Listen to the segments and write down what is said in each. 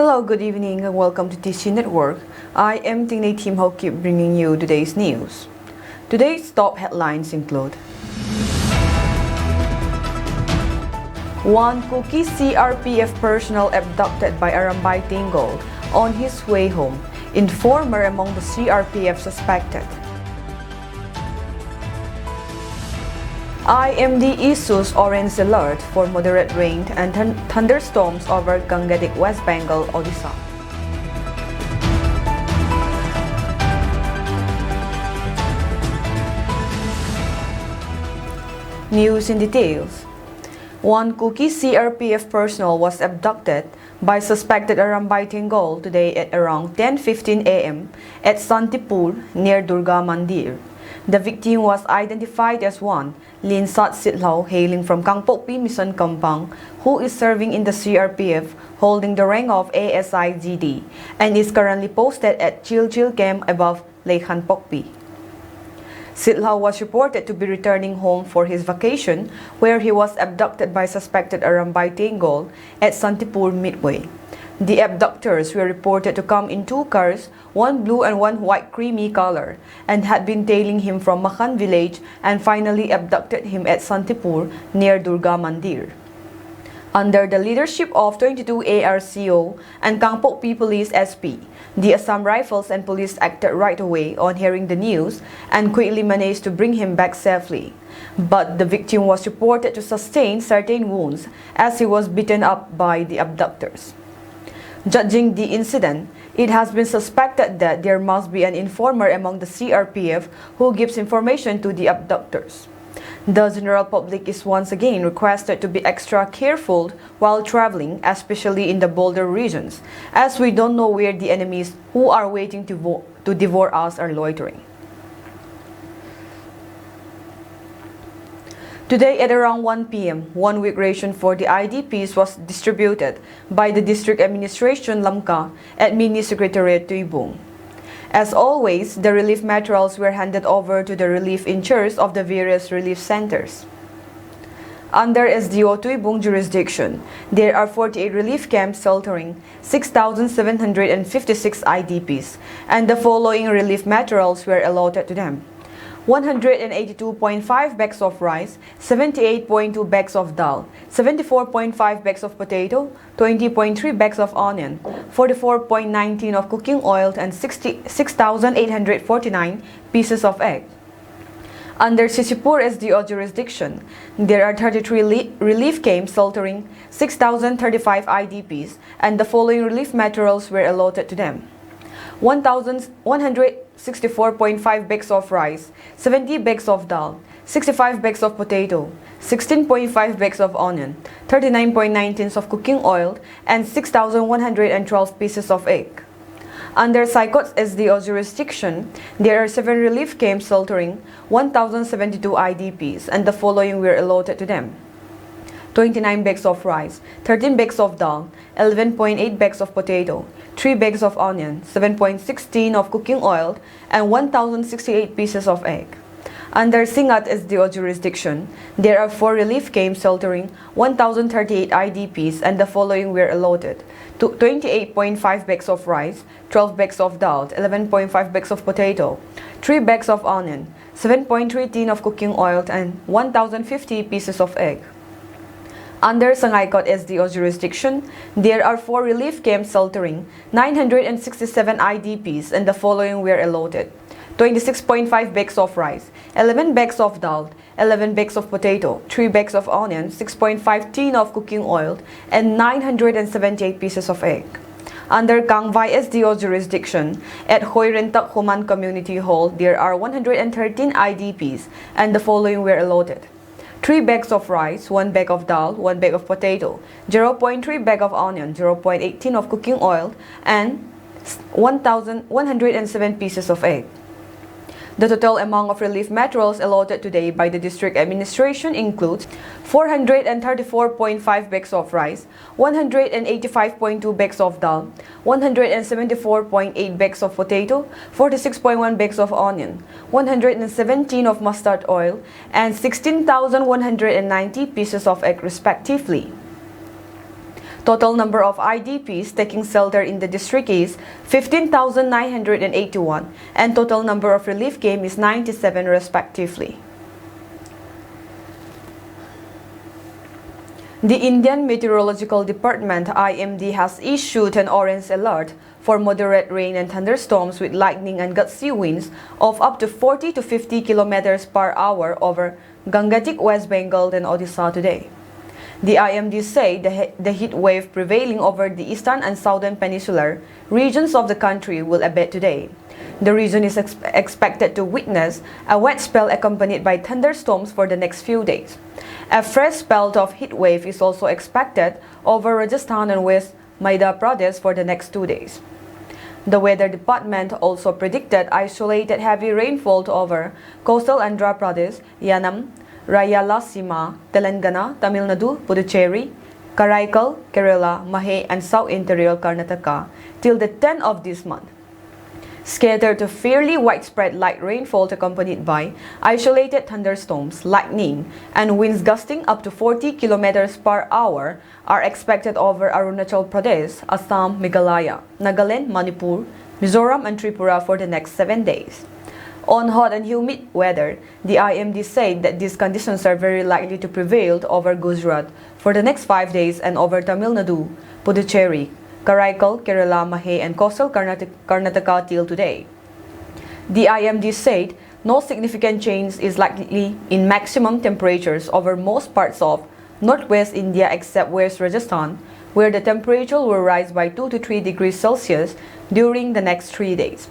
Hello, good evening, and welcome to TC Network. I am Tingnay Team Ho keep bringing you today's news. Today's top headlines include: one Kuki CRPF personnel abducted by Arambay Tinggol on his way home, informer among the CRPF suspected. IMD issues orange alert for moderate rain and thunderstorms over Gangetic West Bengal, Odisha. News in details. One Kuki CRPF personnel was abducted by suspected Arambay Tinggol today at around 10:15 a.m. at Santipur near Durga Mandir. The victim was identified as one Linsat Sitlao, hailing from Kangpokpi Mission Kampang, who is serving in the CRPF holding the rank of ASIGD and is currently posted at Chilchil Camp above Lekhan Pokpi. Sitlao was reported to be returning home for his vacation, where he was abducted by suspected Arambay Tinggol at Santipur Midway. The abductors were reported to come in two cars, one blue and one white creamy color, and had been tailing him from Makhan village and finally abducted him at Santipur near Durga Mandir. Under the leadership of 22 ARCO and Kangpokpi Police SP, the Assam Rifles and Police acted right away on hearing the news and quickly managed to bring him back safely. But the victim was reported to sustain certain wounds as he was beaten up by the abductors. Judging the incident, it has been suspected that there must be an informer among the CRPF who gives information to the abductors. The general public is once again requested to be extra careful while traveling, especially in the bolder regions, as we don't know where the enemies who are waiting to devour us are loitering. Today at around 1 p.m., 1 week ration for the IDPs was distributed by the District Administration Lamka at Mini Secretariat Tuibong. As always, the relief materials were handed over to the relief in charge of the various relief centers. Under SDO Tuibong jurisdiction, there are 48 relief camps sheltering 6,756 IDPs, and the following relief materials were allotted to them: 182.5 bags of rice, 78.2 bags of dal, 74.5 bags of potato, 20.3 bags of onion, 44.19 of cooking oil, and 6,849 pieces of egg. Under Sisipur SDO jurisdiction, there are 33 relief camps sheltering 6,035 IDPs, and the following relief materials were allotted to them: 164.5 bags of rice, 70 bags of dal, 65 bags of potato, 16.5 bags of onion, 39.19 of cooking oil, and 6,112 pieces of egg. Under Saikot's SDO jurisdiction, there are 7 relief camps sheltering 1,072 IDPs, and the following were allotted to them: 29 bags of rice, 13 bags of dal, 11.8 bags of potato, 3 bags of onion, 7.16 of cooking oil, and 1,068 pieces of egg. Under Singat SDO jurisdiction, there are 4 relief camps sheltering 1,038 IDPs, and the following were allotted: 28.5 bags of rice, 12 bags of dal, 11.5 bags of potato, 3 bags of onion, 7.3 tin of cooking oil, and 1,050 pieces of egg. Under Sangaikot SDO jurisdiction, there are 4 relief camps sheltering 967 IDPs, and the following were allotted: 26.5 bags of rice, 11 bags of dal, 11 bags of potato, 3 bags of onion, 6.5 tin of cooking oil, and 978 pieces of egg. Under Kangvai SDO jurisdiction, at Hoyrentak Human Community Hall, there are 113 IDPs, and the following were allotted: 3 bags of rice, 1 bag of dal, 1 bag of potato, 0.3 bag of onion, 0.18 of cooking oil, and 1,107 pieces of egg. The total amount of relief materials allotted today by the district administration includes 434.5 bags of rice, 185.2 bags of dal, 174.8 bags of potato, 46.1 bags of onion, 117 of mustard oil, and 16,190 pieces of egg respectively. Total number of IDPs taking shelter in the district is 15,981 and total number of relief camps is 97 respectively. The Indian Meteorological Department (IMD) has issued an orange alert for moderate rain and thunderstorms with lightning and gusty winds of up to 40 to 50 kilometers per hour over Gangetic West Bengal and Odisha today. The IMD said the heat wave prevailing over the eastern and southern peninsular regions of the country will abate today. The region is expected to witness a wet spell accompanied by thunderstorms for the next few days. A fresh spell of heat wave is also expected over Rajasthan and West Madhya Pradesh for the next 2 days. The Weather Department also predicted isolated heavy rainfall over coastal Andhra Pradesh, Yanam, Rayalaseema, Telangana, Tamil Nadu, Puducherry, Karaikal, Kerala, Mahe and South Interior Karnataka till the 10th of this month. Scattered to fairly widespread light rainfall accompanied by isolated thunderstorms, lightning, and winds gusting up to 40 kilometers per hour are expected over Arunachal Pradesh, Assam, Meghalaya, Nagaland, Manipur, Mizoram, and Tripura for the next 7 days. On hot and humid weather, the IMD said that these conditions are very likely to prevail over Gujarat for the next 5 days and over Tamil Nadu, Puducherry, Karaikal, Kerala, Mahe and coastal Karnataka till today. The IMD said no significant change is likely in maximum temperatures over most parts of northwest India except West Rajasthan, where the temperature will rise by 2 to 3 degrees Celsius during the next 3 days.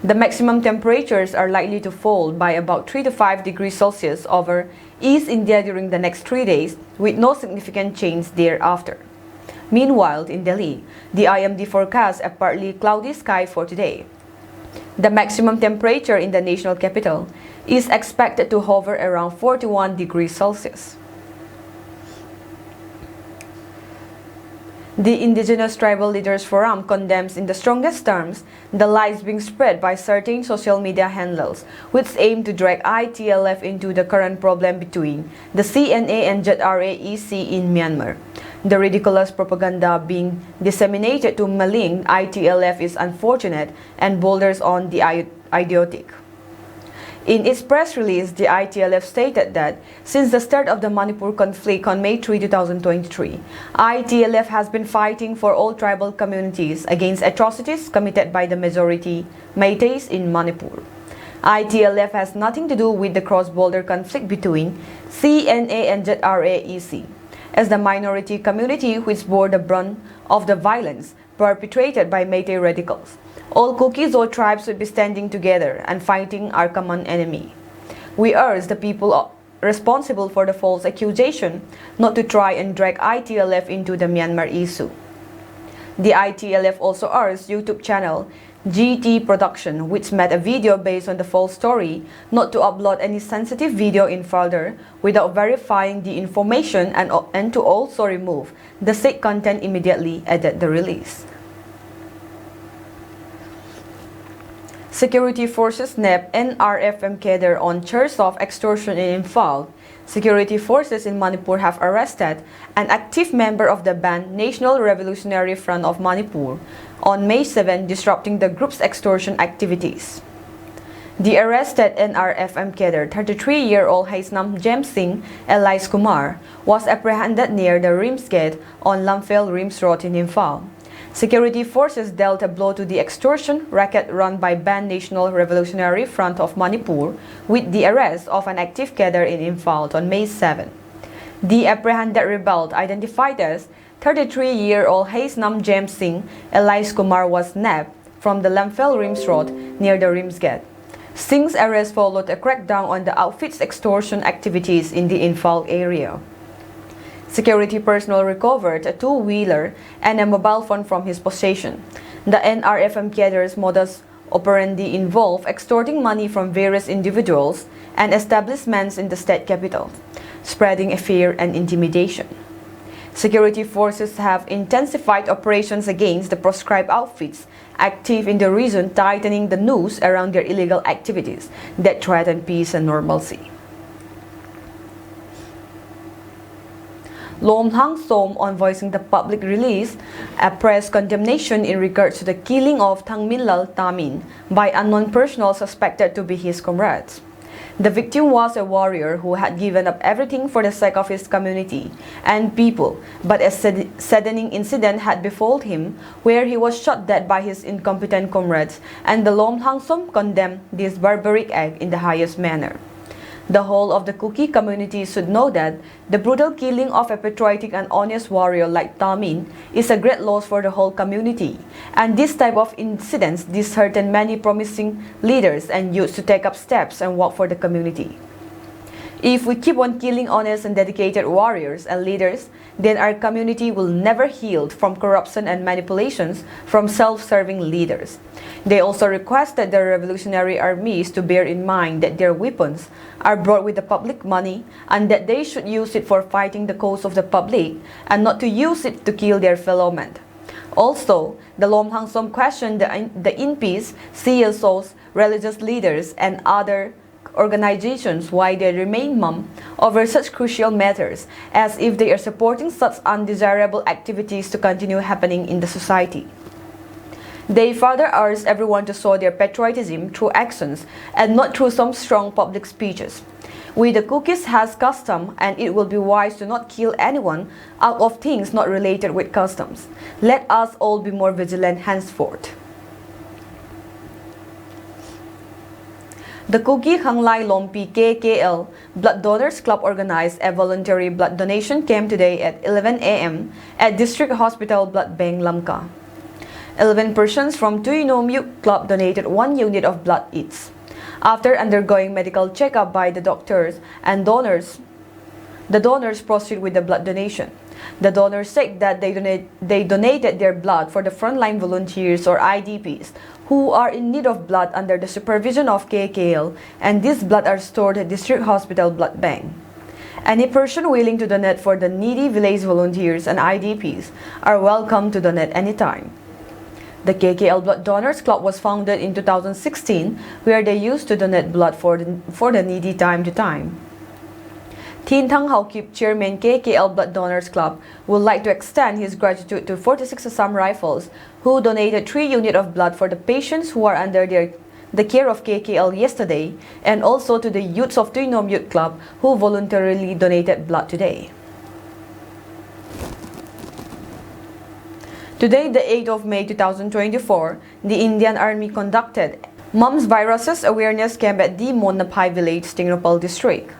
The maximum temperatures are likely to fall by about 3 to 5 degrees Celsius over East India during the next 3 days, with no significant change thereafter. Meanwhile, in Delhi, the IMD forecasts a partly cloudy sky for today. The maximum temperature in the national capital is expected to hover around 41 degrees Celsius. The Indigenous Tribal Leaders Forum condemns in the strongest terms the lies being spread by certain social media handlers which aim to drag ITLF into the current problem between the CNA and JRAEC in Myanmar. The ridiculous propaganda being disseminated to malign ITLF is unfortunate and borders on the idiotic. In its press release, the ITLF stated that since the start of the Manipur conflict on May 3, 2023, ITLF has been fighting for all tribal communities against atrocities committed by the majority Meiteis in Manipur. ITLF has nothing to do with the cross-border conflict between CNA and JRAEC, as the minority community which bore the brunt of the violence perpetrated by Meitei radicals. All cookies or tribes should be standing together and fighting our common enemy. We urge the people responsible for the false accusation not to try and drag ITLF into the Myanmar issue. The ITLF also urged YouTube channel GT Production, which made a video based on the false story, not to upload any sensitive video in further without verifying the information and to also remove the said content immediately, added the release. Security forces snap NRFM cadre on charge of extortion in Imphal. Security forces in Manipur have arrested an active member of the banned National Revolutionary Front of Manipur on May 7, disrupting the group's extortion activities. The arrested NRFM cadre, 33-year-old Haisnam Jem Singh Elias Kumar, was apprehended near the Rims Gate on Lamphel Rims Road in Imphal. Security forces dealt a blow to the extortion racket run by banned National Revolutionary Front of Manipur with the arrest of an active cadre in Imphal on May 7. The apprehended rebel, identified as 33-year-old Haisnam Jem Singh Elias Kumar, was nabbed from the Lamphel Rims Road near the Rims Gate. Singh's arrest followed a crackdown on the outfit's extortion activities in the Imphal area. Security personnel recovered a two-wheeler and a mobile phone from his possession. The NRFM cadre's modus operandi involved extorting money from various individuals and establishments in the state capital, spreading fear and intimidation. Security forces have intensified operations against the proscribed outfits active in the region, tightening the noose around their illegal activities that threaten peace and normalcy. Lom Hang Som on voicing the public release a press condemnation in regards to the killing of Thang Minlal Tamin by unknown personnel suspected to be his comrades. The victim was a warrior who had given up everything for the sake of his community and people, but a saddening incident had befallen him where he was shot dead by his incompetent comrades, and the Lom Hang Som condemned this barbaric act in the highest manner. The whole of the Kuki community should know that the brutal killing of a patriotic and honest warrior like Tamin is a great loss for the whole community, and this type of incidents dishearten many promising leaders and youths to take up steps and work for the community. If we keep on killing honest and dedicated warriors and leaders, then our community will never heal from corruption and manipulations from self-serving leaders. They also requested the revolutionary armies to bear in mind that their weapons are bought with the public money and that they should use it for fighting the cause of the public and not to use it to kill their fellow men. Also, the Lom Hang Som questioned the INPs, CSOs, religious leaders, and other organizations why they remain mum over such crucial matters, as if they are supporting such undesirable activities to continue happening in the society. They further urged everyone to show their patriotism through actions and not through some strong public speeches. We the Kukis has custom, and it will be wise to not kill anyone out of things not related with customs. Let us all be more vigilant henceforth. The Kuki Hanglai Lompi KKL Blood Donors Club organized a voluntary blood donation camp today at 11 a.m. at District Hospital Blood Bank Lamka. 11 persons from Tuinom Youth Club donated 1 unit of blood each. After undergoing medical checkup by the doctors and donors, the donors proceed with the blood donation. The donors said that they donated their blood for the frontline volunteers or IDPs who are in need of blood under the supervision of KKL, and this blood are stored at District Hospital Blood Bank. Any person willing to donate for the needy village volunteers and IDPs are welcome to donate anytime. The KKL Blood Donors Club was founded in 2016, where they used to donate blood for the needy time to time. Tin Thang Haokip, Chairman KKL Blood Donors Club, would like to extend his gratitude to 46 Assam Rifles who donated 3 units of blood for the patients who are under the care of KKL yesterday, and also to the youths of Tuinom Youth Club who voluntarily donated blood today. Today, the 8th of May 2024, the Indian Army conducted Mumps Viruses Awareness Camp at the Monnapai Village, Tingnopal District.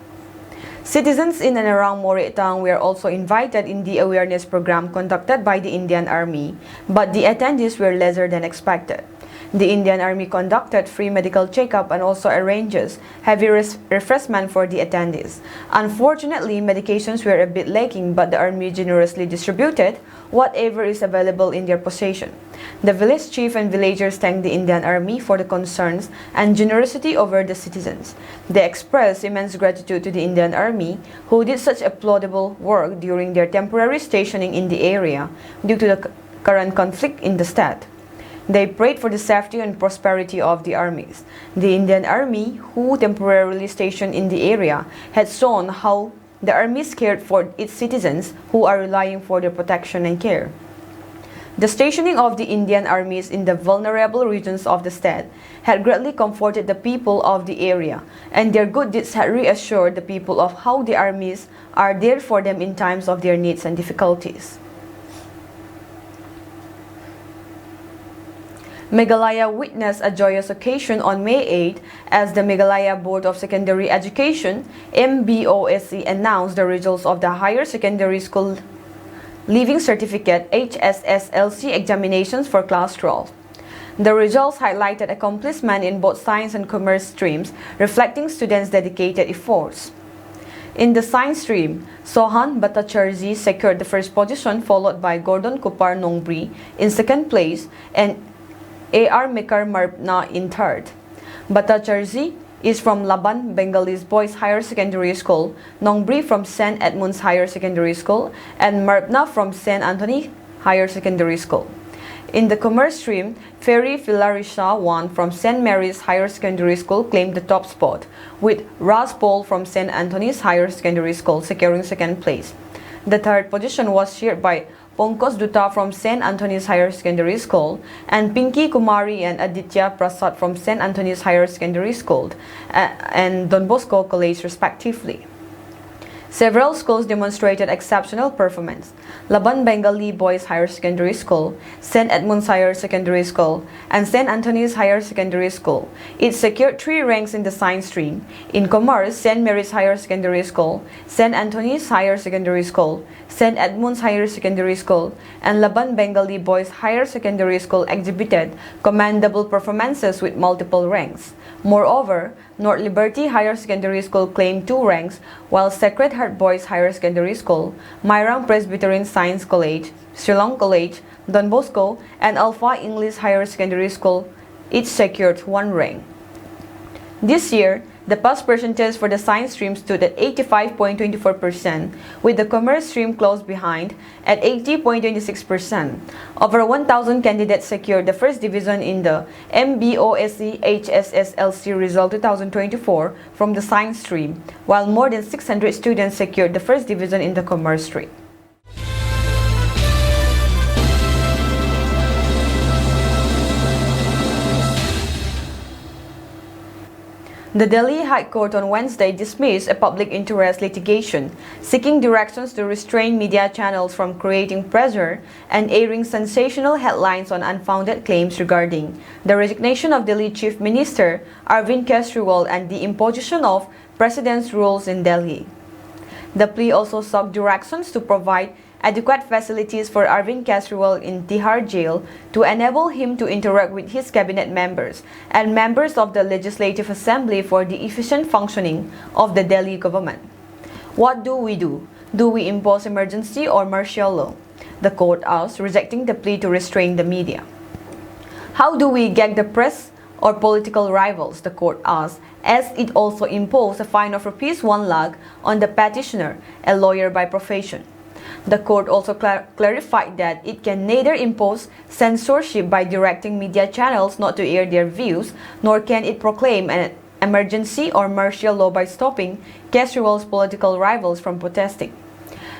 Citizens in and around Moretang were also invited in the awareness program conducted by the Indian Army, but the attendees were lesser than expected. The Indian Army conducted free medical checkup and also arranges heavy refreshment for the attendees. Unfortunately, medications were a bit lacking, but the Army generously distributed whatever is available in their possession. The village chief and villagers thanked the Indian Army for the concerns and generosity over the citizens. They expressed immense gratitude to the Indian Army, who did such applaudable work during their temporary stationing in the area due to the current conflict in the state. They prayed for the safety and prosperity of the armies. The Indian Army, who temporarily stationed in the area, had shown how the armies cared for its citizens who are relying for their protection and care. The stationing of the Indian armies in the vulnerable regions of the state had greatly comforted the people of the area, and their good deeds had reassured the people of how the armies are there for them in times of their needs and difficulties. Meghalaya witnessed a joyous occasion on May 8 as the Meghalaya Board of Secondary Education MBOSS announced the results of the Higher Secondary School Leaving Certificate HSLC examinations for Class 12. The results highlighted accomplishment in both science and commerce streams, reflecting students' dedicated efforts. In the science stream, Sohan Bhattacharjee secured the first position, followed by Gordon Kupar Nongbri in second place and A.R. Mekar Marpna in third. Bhattacharjee is from Laban Bengalis Boys Higher Secondary School, Nongbri from St. Edmunds Higher Secondary School, and Marpna from St. Anthony Higher Secondary School. In the commerce stream, Ferry Filarisha Wan from St. Mary's Higher Secondary School claimed the top spot, with Ras Paul from St. Anthony's Higher Secondary School securing second place. The third position was shared by Pankaj Dutta from St. Anthony's Higher Secondary School and Pinky Kumari and Aditya Prasad from St. Anthony's Higher Secondary School and Don Bosco College respectively. Several schools demonstrated exceptional performance. Laban Bengali Boys Higher Secondary School, St. Edmund's Higher Secondary School, and St. Anthony's Higher Secondary School. It secured 3 ranks in the science stream. In commerce, St. Mary's Higher Secondary School, St. Anthony's Higher Secondary School, St. Edmund's Higher Secondary School, and Laban Bengali Boys Higher Secondary School exhibited commendable performances with multiple ranks. Moreover, North Liberty Higher Secondary School claimed 2 ranks, while Sacred Heart Boys Higher Secondary School, Myram Presbyterian Science College, Shillong College, Don Bosco, and Alpha English Higher Secondary School each secured 1 rank. This year, the pass percentage for the science stream stood at 85.24%, with the commerce stream close behind at 80.26%. Over 1,000 candidates secured the first division in the MBOSS HSLC result 2024 from the science stream, while more than 600 students secured the first division in the commerce stream. The Delhi High Court on Wednesday dismissed a public interest litigation seeking directions to restrain media channels from creating pressure and airing sensational headlines on unfounded claims regarding the resignation of Delhi Chief Minister Arvind Kejriwal and the imposition of President's rules in Delhi. The plea also sought directions to provide adequate facilities for Arvind Kejriwal in Tihar jail to enable him to interact with his cabinet members and members of the Legislative Assembly for the efficient functioning of the Delhi government. What do we do? Do we impose emergency or martial law? The court asked, rejecting the plea to restrain the media. How do we gag the press or political rivals? The court asked, as it also imposed a fine of ₹1 lakh on the petitioner, a lawyer by profession. The court also clarified that it can neither impose censorship by directing media channels not to air their views, nor can it proclaim an emergency or martial law by stopping Kejriwal's political rivals from protesting.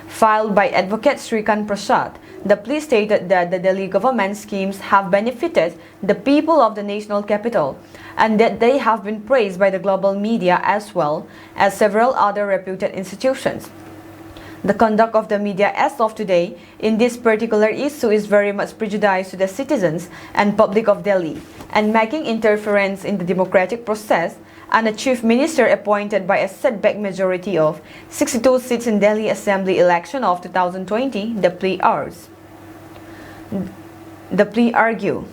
Filed by Advocate Srikant Prasad, the plea stated that the Delhi government schemes have benefited the people of the national capital and that they have been praised by the global media as well as several other reputed institutions. The conduct of the media as of today in this particular issue is very much prejudicial to the citizens and public of Delhi and making interference in the democratic process, and a chief minister appointed by a setback majority of 62 seats in Delhi Assembly election of 2020, the plea argued.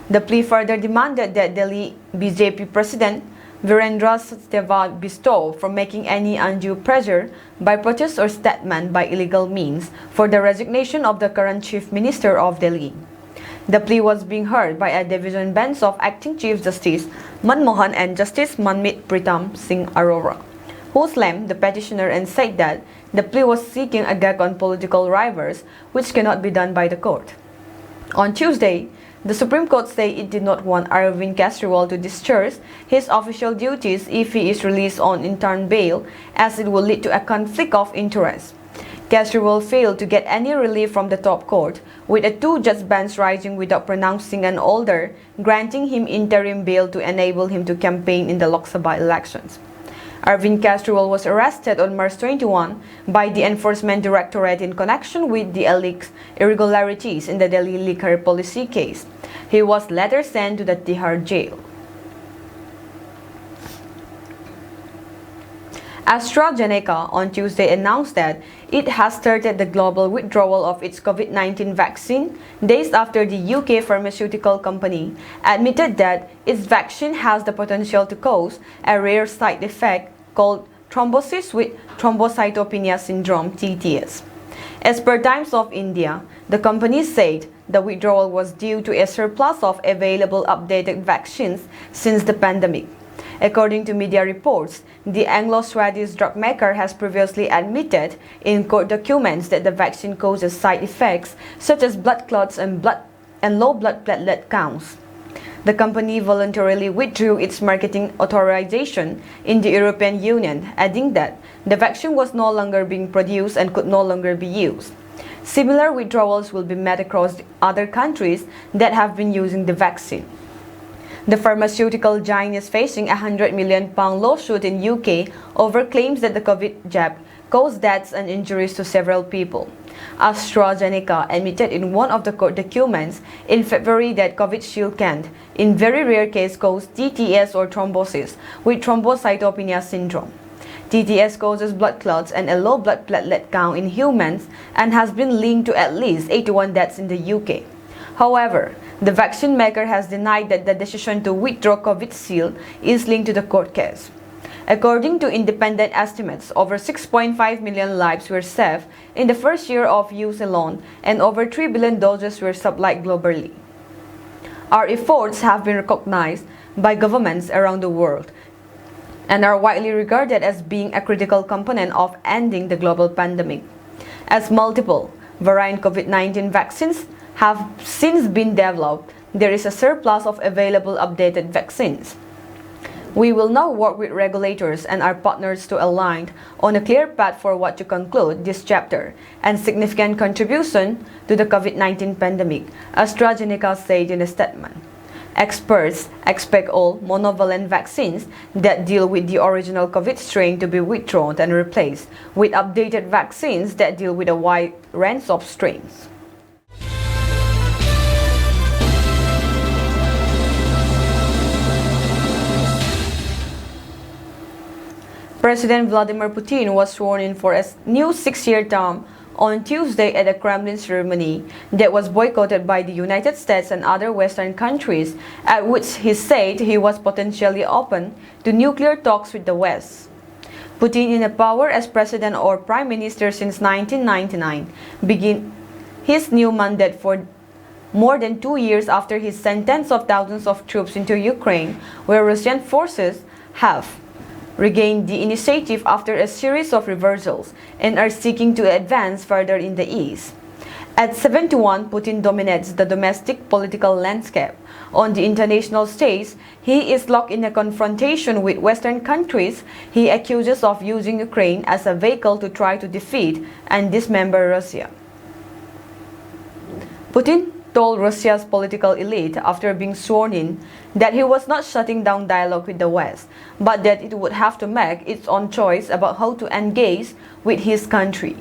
The plea further demanded that Delhi BJP President Virendra Sehwag be stopped from making any undue pressure by protest or statement by illegal means for the resignation of the current Chief Minister of Delhi. The plea was being heard by a division bench of Acting Chief Justice Manmohan and Justice Manmeet Pritam Singh Arora, who slammed the petitioner and said that the plea was seeking a gag on political rivals, which cannot be done by the court. On Tuesday, the Supreme Court said it did not want Arvind Kejriwal to discharge his official duties if he is released on interim bail, as it would lead to a conflict of interest. Kejriwal failed to get any relief from the top court, with a 2-judge bench rising without pronouncing an order granting him interim bail to enable him to campaign in the Lok Sabha elections. Arvind Kejriwal was arrested on March 21 by the Enforcement Directorate in connection with the alleged irregularities in the Delhi liquor policy case. He was later sent to the Tihar jail. AstraZeneca on Tuesday announced that it has started the global withdrawal of its COVID-19 vaccine days after the UK pharmaceutical company admitted that its vaccine has the potential to cause a rare side effect called thrombosis with thrombocytopenia syndrome (TTS). As per Times of India, the company said the withdrawal was due to a surplus of available updated vaccines since the pandemic. According to media reports, the Anglo-Swedish drug maker has previously admitted in court documents that the vaccine causes side effects such as blood clots and low blood platelet counts. The company voluntarily withdrew its marketing authorization in the European Union, adding that the vaccine was no longer being produced and could no longer be used. Similar withdrawals will be made across other countries that have been using the vaccine. The pharmaceutical giant is facing a £100 million lawsuit in UK over claims that the COVID jab caused deaths and injuries to several people. AstraZeneca admitted in one of the court documents in February that COVID shield can, in very rare cases, cause TTS or thrombosis with thrombocytopenia syndrome. TTS causes blood clots and a low blood platelet count in humans and has been linked to at least 81 deaths in the UK. However, the vaccine maker has denied that the decision to withdraw COVID shield is linked to the court case. According to independent estimates, over 6.5 million lives were saved in the first year of use alone, and over 3 billion doses were supplied globally. Our efforts have been recognized by governments around the world and are widely regarded as being a critical component of ending the global pandemic. As multiple variant COVID-19 vaccines have since been developed, there is a surplus of available updated vaccines. We will now work with regulators and our partners to align on a clear path for what to conclude this chapter and significant contribution to the COVID-19 pandemic, AstraZeneca said in a statement. Experts expect all monovalent vaccines that deal with the original COVID strain to be withdrawn and replaced with updated vaccines that deal with a wide range of strains. President Vladimir Putin was sworn in for a new 6-year term on Tuesday at a Kremlin ceremony that was boycotted by the United States and other Western countries, at which he said he was potentially open to nuclear talks with the West. Putin, in power as president or prime minister since 1999, began his new mandate for more than 2 years after he sent tens of thousands of troops into Ukraine, where Russian forces have regained the initiative after a series of reversals and are seeking to advance further in the east. At 71, Putin dominates the domestic political landscape. On the international stage, he is locked in a confrontation with Western countries he accuses of using Ukraine as a vehicle to try to defeat and dismember Russia. Putin told Russia's political elite after being sworn in that he was not shutting down dialogue with the West, but that it would have to make its own choice about how to engage with his country.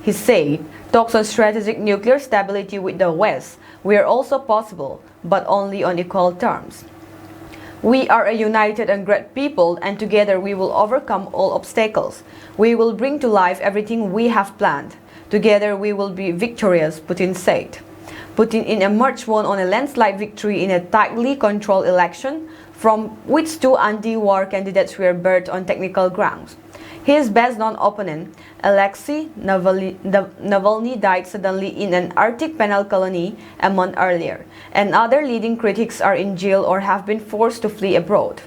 He said talks on strategic nuclear stability with the West were also possible, but only on equal terms. We are a united and great people, and together we will overcome all obstacles. We will bring to life everything we have planned. Together we will be victorious, Putin said. Putin in a March won on a landslide victory in a tightly controlled election from which two anti-war candidates were birthed on technical grounds. His best-known opponent, Alexei Navalny, died suddenly in an Arctic penal colony a month earlier, and other leading critics are in jail or have been forced to flee abroad.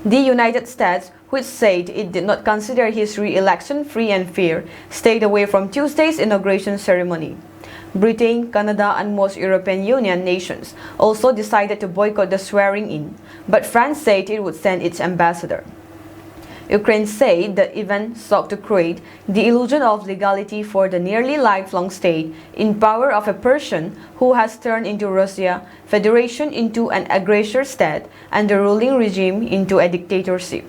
The United States, which said it did not consider his re-election free and fair, stayed away from Tuesday's inauguration ceremony. Britain, Canada, and most European Union nations also decided to boycott the swearing-in, but France said it would send its ambassador. Ukraine said the event sought to create the illusion of legality for the nearly lifelong state in power of a person who has turned into Russia Federation into an aggressor state and the ruling regime into a dictatorship.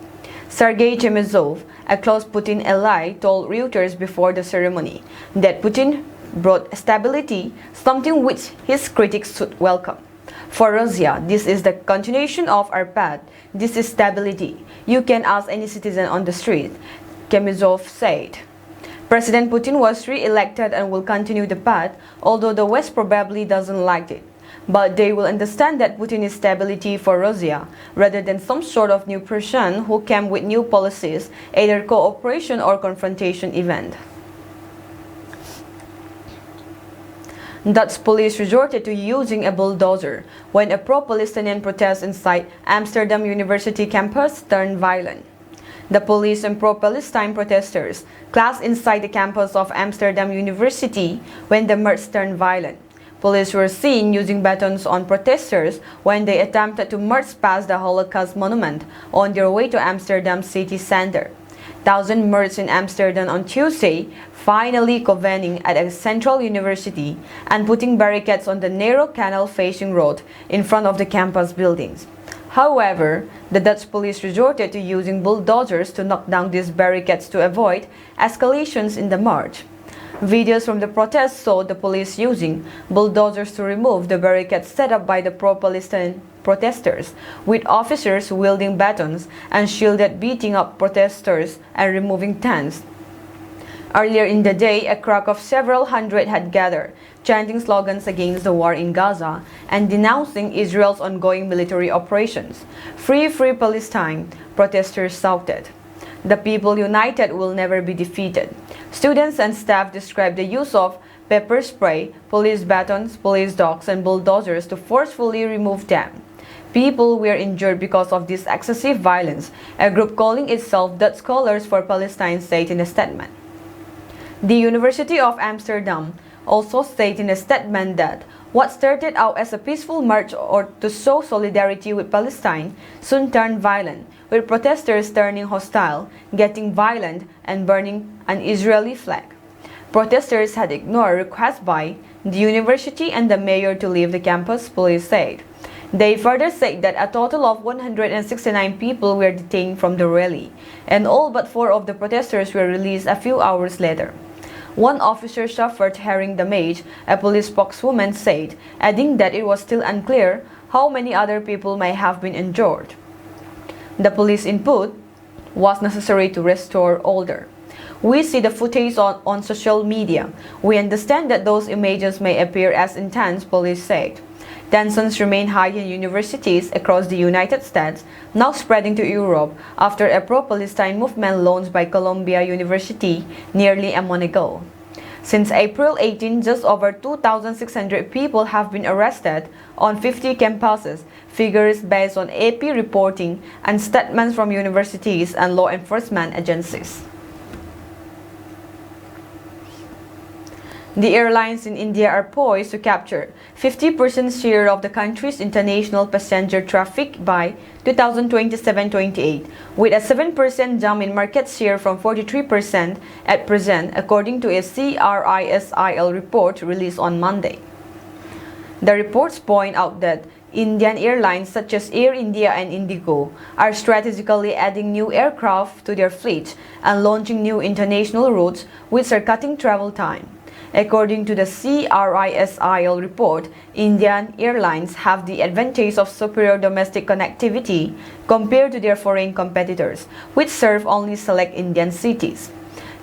Sergei Chemezov, a close Putin ally, told Reuters before the ceremony that Putin brought stability, something which his critics should welcome. For Russia, this is the continuation of our path. This is stability. You can ask any citizen on the street, Chemezov said. President Putin was re-elected and will continue the path, although the West probably doesn't like it. But they will understand that Putin is stability for Russia, rather than some sort of new person who came with new policies, either cooperation or confrontation event. Dutch police resorted to using a bulldozer when a pro-Palestinian protest inside Amsterdam University campus turned violent. The police and pro-Palestine protesters clashed inside the campus of Amsterdam University when the march turned violent. Police were seen using batons on protesters when they attempted to march past the Holocaust monument on their way to Amsterdam city center. Thousands marched in Amsterdam on Tuesday, finally convening at a central university and putting barricades on the narrow canal-facing road in front of the campus buildings. However, the Dutch police resorted to using bulldozers to knock down these barricades to avoid escalations in the march. Videos from the protests showed the police using bulldozers to remove the barricades set up by the pro-Palestine protesters, with officers wielding batons and shielded beating up protesters and removing tents. Earlier in the day, a crowd of several hundred had gathered, chanting slogans against the war in Gaza and denouncing Israel's ongoing military operations. "Free, free Palestine," protesters shouted. "The people united will never be defeated." Students and staff described the use of pepper spray, police batons, police dogs, and bulldozers to forcefully remove them. "People were injured because of this excessive violence," a group calling itself Dutch Scholars for Palestine said in a statement. The University of Amsterdam also said in a statement that what started out as a peaceful march or to show solidarity with Palestine soon turned violent, with protesters turning hostile, getting violent, and burning an Israeli flag. Protesters had ignored requests by the university and the mayor to leave the campus, police said. They further said that a total of 169 people were detained from the rally, and all but 4 of the protesters were released a few hours later. One officer suffered hearing the damage, a police spokeswoman said, adding that it was still unclear how many other people may have been injured. The police input was necessary to restore order. "We see the footage on social media. We understand that those images may appear as intense," police said. Tensions remain high in universities across the United States, now spreading to Europe after a pro-Palestine movement launched by Columbia University nearly a month ago. Since April 18, just over 2,600 people have been arrested on 50 campuses, figures based on AP reporting and statements from universities and law enforcement agencies. The airlines in India are poised to capture 50% share of the country's international passenger traffic by 2027-28, with a 7% jump in market share from 43% at present, according to a CRISIL report released on Monday. The reports point out that Indian airlines such as Air India and Indigo are strategically adding new aircraft to their fleet and launching new international routes which are cutting travel time. According to the CRISIL report, Indian airlines have the advantage of superior domestic connectivity compared to their foreign competitors, which serve only select Indian cities.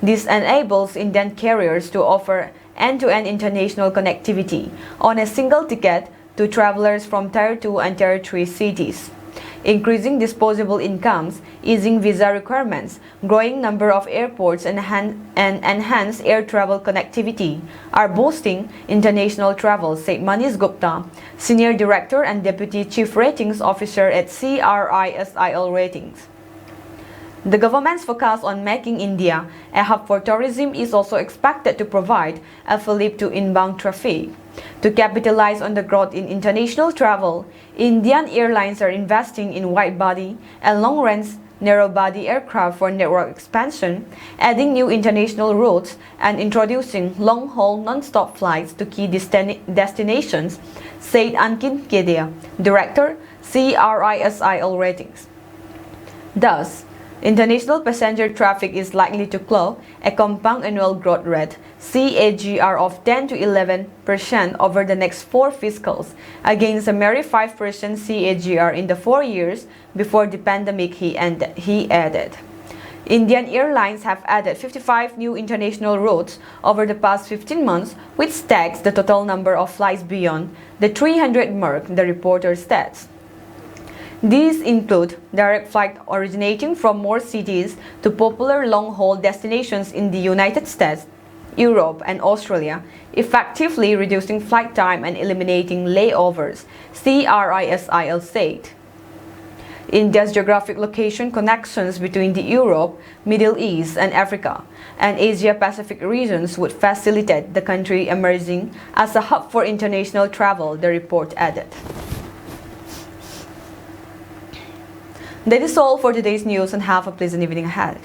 This enables Indian carriers to offer end-to-end international connectivity on a single ticket to travelers from Tier 2 and Tier 3 cities. Increasing disposable incomes, easing visa requirements, growing number of airports, and enhanced air travel connectivity are boosting international travel, said Manish Gupta, Senior Director and Deputy Chief Ratings Officer at CRISIL Ratings. The government's focus on making India a hub for tourism is also expected to provide a fillip to inbound traffic. To capitalize on the growth in international travel, Indian airlines are investing in wide-body and long-range narrow-body aircraft for network expansion, adding new international routes and introducing long-haul non-stop flights to key destinations, said Ankit Kedia, Director, CRISIL Ratings. Thus, international passenger traffic is likely to clock a compound annual growth rate (CAGR) of 10 to 11% over the next 4 fiscals, against a mere 5% CAGR in the 4 years before the pandemic, he added. Indian airlines have added 55 new international routes over the past 15 months, which takes the total number of flights beyond the 300 mark, the reporter states. These include direct flights originating from more cities to popular long-haul destinations in the United States, Europe, and Australia, effectively reducing flight time and eliminating layovers, CRISIL said. India's geographic location connections between the Europe, Middle East, and Africa, and Asia-Pacific regions would facilitate the country emerging as a hub for international travel, the report added. That is all for today's news, and have a pleasant evening ahead.